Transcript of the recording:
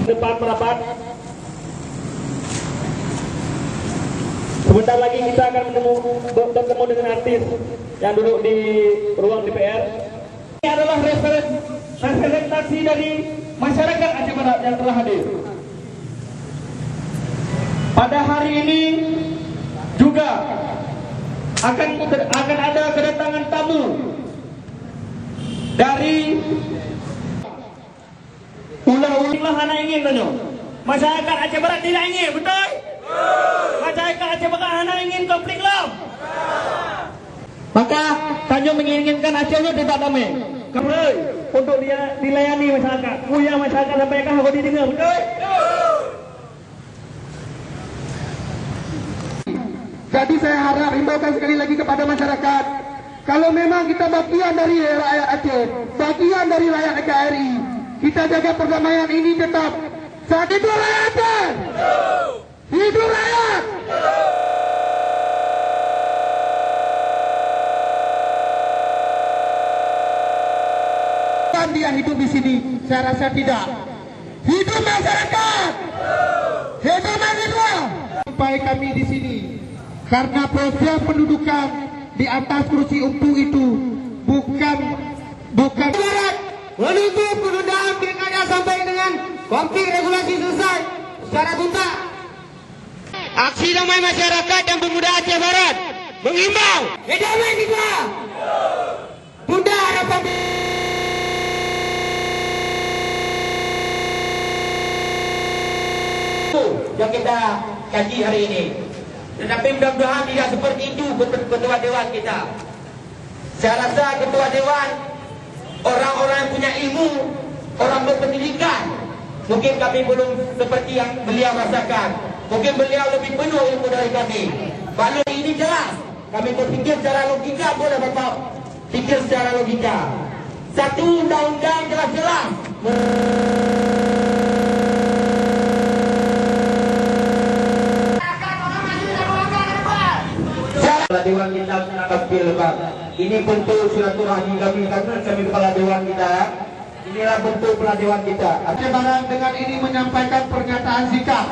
Depan merapat. Sebentar lagi kita akan bertemu dengan artis yang duduk di ruang DPR. Ini adalah representasi dari masyarakat Aceh Barat yang telah hadir. Pada hari ini juga akan ada kedatangan tamu dari ulah-ulah anak ingin tanya. Masyarakat Aceh Barat tidak ingin, betul? Masyarakat Aceh Barat anak ingin konflik love. Maka Tanjung menginginkan Acehnya tidak damai. Kamrai untuk dia dilayani masyarakat. Punya masyarakat sampai kah kau didengar, betul? Jadi saya harap himbaukan sekali lagi kepada masyarakat, kalau memang kita bagian dari rakyat Aceh, bagian dari rakyat NKRI, kita jaga perdamaian ini tetap. Saat itu rakyat Aceh, hidup rakyat. Dia hidup di sini, saya rasa tidak. Hidup masyarakat, hidup mahasiswa. Sampai kami di sini. Karena proses pendudukan di atas kursi umpu itu bukan barat menuntut penundaan pilkada sampai dengan konflik regulasi selesai secara tuntas. Aksi damai masyarakat dan pemuda Aceh Barat mengimbau damai kita. Tunda harapan yang kita kaji hari ini. Tetapi mudah-mudahan tidak seperti itu ketua dewan kita. Saya rasa ketua dewan orang-orang yang punya ilmu, orang berpendidikan. Mungkin kami belum seperti yang beliau rasakan. Mungkin beliau lebih penuh ilmu dari kami. Kalau ini jelas, kami berpikir secara logika, boleh Bapak pikir secara logika. Satu undang-undang jelas-jelas Dewan kita menangkap lebar. Ini bentuk silaturahmi kami karena kami kepala dewan kita. Inilah bentuk kepala dewan kita. Aceh Barat dengan ini menyampaikan pernyataan sikap